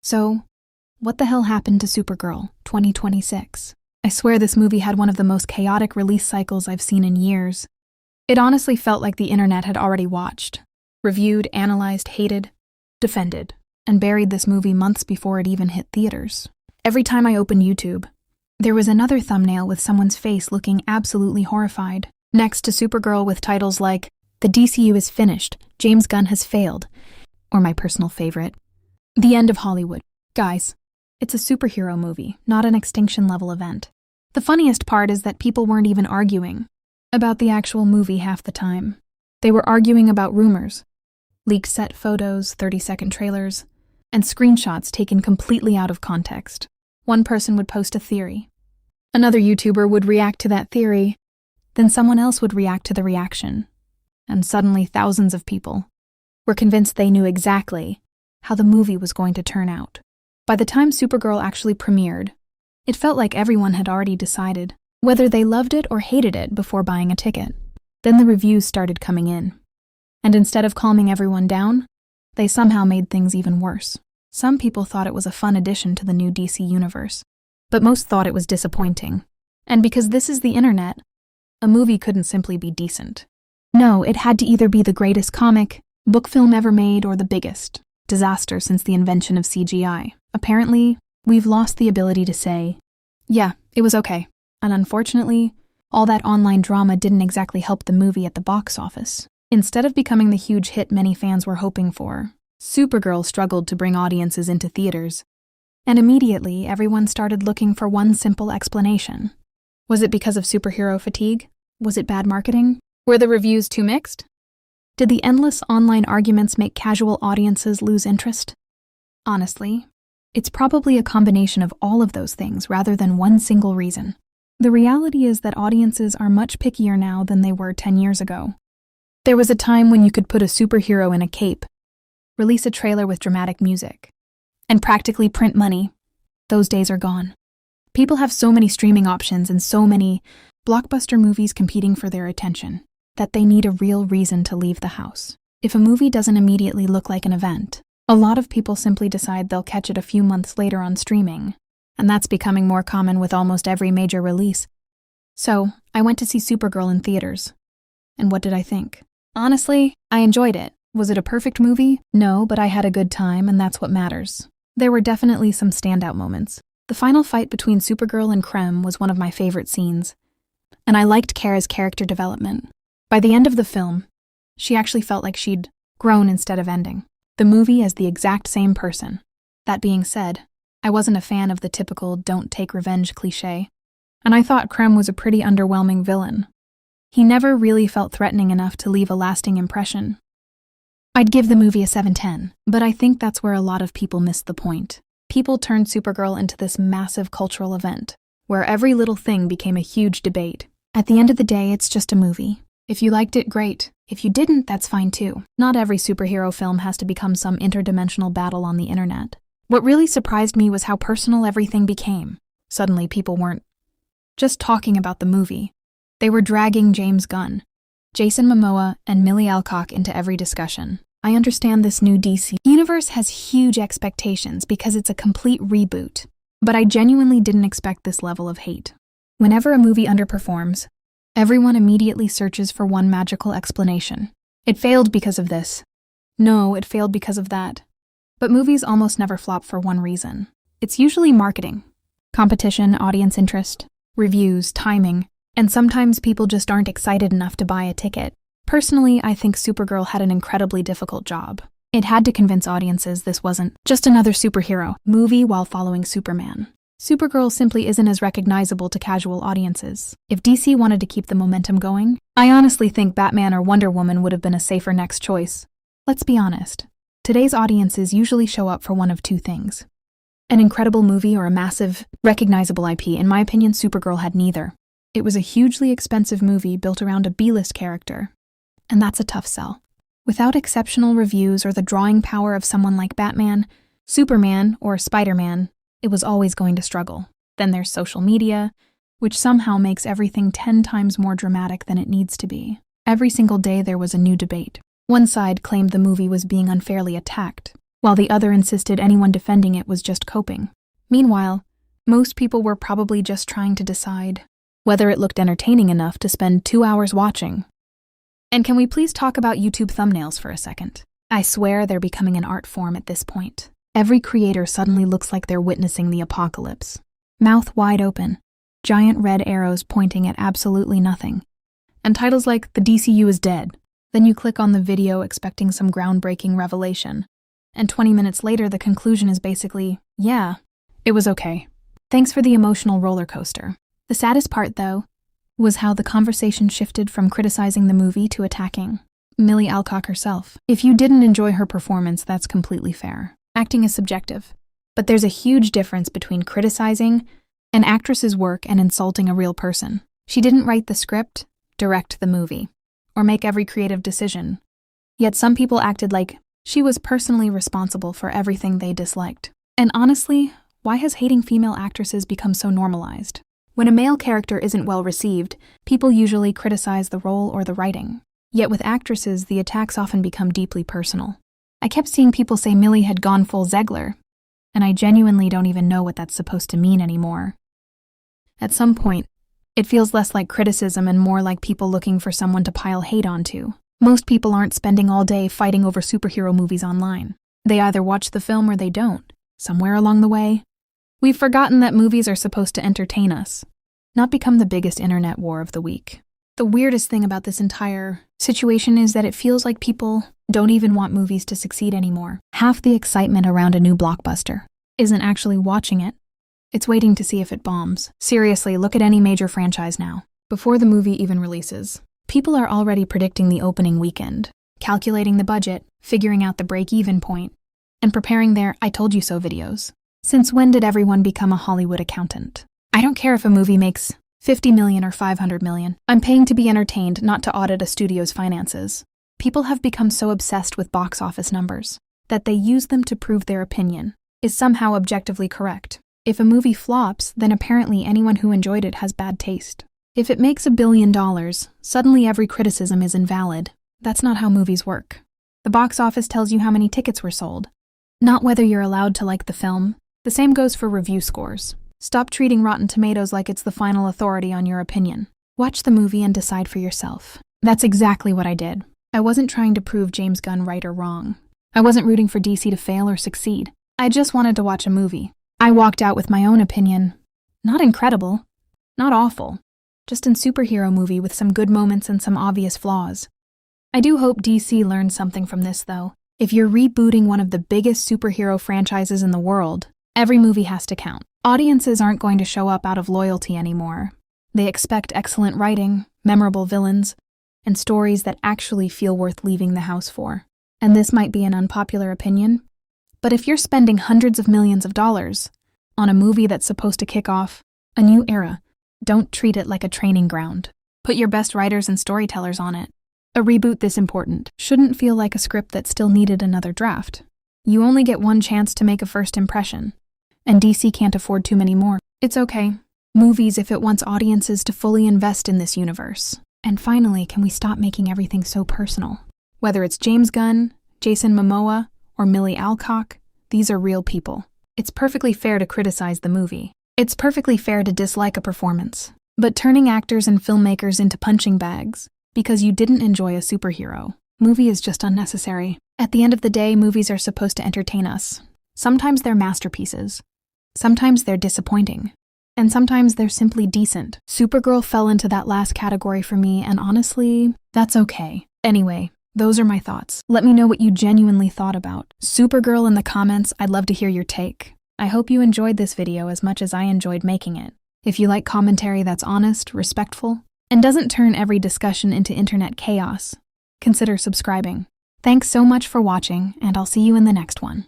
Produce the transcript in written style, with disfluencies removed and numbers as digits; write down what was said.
So, what the hell happened to Supergirl 2026? I swear this movie had one of the most chaotic release cycles I've seen in years. It honestly felt like the internet had already watched, reviewed, analyzed, hated, defended, and buried this movie months before it even hit theaters. Every time I opened YouTube, there was another thumbnail with someone's face looking absolutely horrified, next to Supergirl with titles like, "The DCU is finished, James Gunn has failed," or my personal favorite, "The End of Hollywood." Guys, it's a superhero movie, not an extinction-level event. The funniest part is that people weren't even arguing about the actual movie half the time. They were arguing about rumors, leaked set photos, 30-second trailers, and screenshots taken completely out of context. One person would post a theory. Another YouTuber would react to that theory. Then someone else would react to the reaction. And suddenly thousands of people were convinced they knew exactly how the movie was going to turn out. By the time Supergirl actually premiered, it felt like everyone had already decided whether they loved it or hated it before buying a ticket. Then the reviews started coming in. And instead of calming everyone down, they somehow made things even worse. Some people thought it was a fun addition to the new DC universe, but most thought it was disappointing. And because this is the internet, a movie couldn't simply be decent. No, it had to either be the greatest comic, book film ever made, or the biggest disaster since the invention of CGI. Apparently, we've lost the ability to say, yeah, it was okay. And unfortunately, all that online drama didn't exactly help the movie at the box office. Instead of becoming the huge hit many fans were hoping for, Supergirl struggled to bring audiences into theaters. And immediately, everyone started looking for one simple explanation. Was it because of superhero fatigue? Was it bad marketing? Were the reviews too mixed? Did the endless online arguments make casual audiences lose interest? Honestly, it's probably a combination of all of those things rather than one single reason. The reality is that audiences are much pickier now than they were 10 years ago. There was a time when you could put a superhero in a cape, release a trailer with dramatic music, and practically print money. Those days are gone. People have so many streaming options and so many blockbuster movies competing for their attention that they need a real reason to leave the house. If a movie doesn't immediately look like an event, a lot of people simply decide they'll catch it a few months later on streaming, and that's becoming more common with almost every major release. So, I went to see Supergirl in theaters. And what did I think? Honestly, I enjoyed it. Was it a perfect movie? No, but I had a good time, and that's what matters. There were definitely some standout moments. The final fight between Supergirl and Krem was one of my favorite scenes, and I liked Kara's character development. By the end of the film, she actually felt like she'd grown instead of ending the movie as the exact same person. That being said, I wasn't a fan of the typical don't take revenge cliché, and I thought Krem was a pretty underwhelming villain. He never really felt threatening enough to leave a lasting impression. I'd give the movie a 7/10, but I think that's where a lot of people missed the point. People turned Supergirl into this massive cultural event, where every little thing became a huge debate. At the end of the day, it's just a movie. If you liked it, great. If you didn't, that's fine too. Not every superhero film has to become some interdimensional battle on the internet. What really surprised me was how personal everything became. Suddenly, people weren't just talking about the movie. They were dragging James Gunn, Jason Momoa, and Millie Alcock into every discussion. I understand this new DC universe has huge expectations because it's a complete reboot, but I genuinely didn't expect this level of hate. Whenever a movie underperforms, everyone immediately searches for one magical explanation. It failed because of this. No, it failed because of that. But movies almost never flop for one reason. It's usually marketing, competition, audience interest, reviews, timing, and sometimes people just aren't excited enough to buy a ticket. Personally, I think Supergirl had an incredibly difficult job. It had to convince audiences this wasn't just another superhero movie while following Superman. Supergirl simply isn't as recognizable to casual audiences. If DC wanted to keep the momentum going, I honestly think Batman or Wonder Woman would have been a safer next choice. Let's be honest. Today's audiences usually show up for one of two things: an incredible movie or a massive, recognizable IP. In my opinion, Supergirl had neither. It was a hugely expensive movie built around a B-list character, and that's a tough sell. Without exceptional reviews or the drawing power of someone like Batman, Superman, or Spider-Man, it was always going to struggle. Then there's social media, which somehow makes everything 10 times more dramatic than it needs to be. Every single day there was a new debate. One side claimed the movie was being unfairly attacked, while the other insisted anyone defending it was just coping. Meanwhile, most people were probably just trying to decide whether it looked entertaining enough to spend 2 hours watching. And can we please talk about YouTube thumbnails for a second? I swear they're becoming an art form at this point. Every creator suddenly looks like they're witnessing the apocalypse. Mouth wide open, giant red arrows pointing at absolutely nothing, and titles like "The DCU is dead." Then you click on the video expecting some groundbreaking revelation, and 20 minutes later the conclusion is basically, yeah, it was okay. Thanks for the emotional roller coaster. The saddest part, though, was how the conversation shifted from criticizing the movie to attacking Millie Alcock herself. If you didn't enjoy her performance, that's completely fair. Acting is subjective. But there's a huge difference between criticizing an actress's work and insulting a real person. She didn't write the script, direct the movie, or make every creative decision. Yet some people acted like she was personally responsible for everything they disliked. And honestly, why has hating female actresses become so normalized? When a male character isn't well received, people usually criticize the role or the writing. Yet with actresses, the attacks often become deeply personal. I kept seeing people say Millie had gone full Zegler, and I genuinely don't even know what that's supposed to mean anymore. At some point, it feels less like criticism and more like people looking for someone to pile hate onto. Most people aren't spending all day fighting over superhero movies online. They either watch the film or they don't. Somewhere along the way, we've forgotten that movies are supposed to entertain us, not become the biggest internet war of the week. The weirdest thing about this entire situation is that it feels like people don't even want movies to succeed anymore. Half the excitement around a new blockbuster isn't actually watching it. It's waiting to see if it bombs. Seriously, look at any major franchise now. Before the movie even releases, people are already predicting the opening weekend, calculating the budget, figuring out the break-even point, and preparing their "I told you so" videos. Since when did everyone become a Hollywood accountant? I don't care if a movie makes 50 million or 500 million. I'm paying to be entertained, not to audit a studio's finances. People have become so obsessed with box office numbers that they use them to prove their opinion is somehow objectively correct. If a movie flops, then apparently anyone who enjoyed it has bad taste. If it makes $1 billion, suddenly every criticism is invalid. That's not how movies work. The box office tells you how many tickets were sold, not whether you're allowed to like the film. The same goes for review scores. Stop treating Rotten Tomatoes like it's the final authority on your opinion. Watch the movie and decide for yourself. That's exactly what I did. I wasn't trying to prove James Gunn right or wrong. I wasn't rooting for DC to fail or succeed. I just wanted to watch a movie. I walked out with my own opinion. Not incredible. Not awful. Just a superhero movie with some good moments and some obvious flaws. I do hope DC learns something from this, though. If you're rebooting one of the biggest superhero franchises in the world, every movie has to count. Audiences aren't going to show up out of loyalty anymore. They expect excellent writing, memorable villains, and stories that actually feel worth leaving the house for. And this might be an unpopular opinion, but if you're spending hundreds of millions of dollars on a movie that's supposed to kick off a new era, don't treat it like a training ground. Put your best writers and storytellers on it. A reboot this important shouldn't feel like a script that still needed another draft. You only get one chance to make a first impression, and DC can't afford too many more. It's okay. Movies if it wants audiences to fully invest in this universe. And finally, can we stop making everything so personal? Whether it's James Gunn, Jason Momoa, or Millie Alcock, these are real people. It's perfectly fair to criticize the movie. It's perfectly fair to dislike a performance. But turning actors and filmmakers into punching bags because you didn't enjoy a superhero movie is just unnecessary. At the end of the day, movies are supposed to entertain us. Sometimes they're masterpieces. Sometimes they're disappointing. And sometimes they're simply decent. Supergirl fell into that last category for me, and honestly, that's okay. Anyway, those are my thoughts. Let me know what you genuinely thought about Supergirl in the comments. I'd love to hear your take. I hope you enjoyed this video as much as I enjoyed making it. If you like commentary that's honest, respectful, and doesn't turn every discussion into internet chaos, consider subscribing. Thanks so much for watching, and I'll see you in the next one.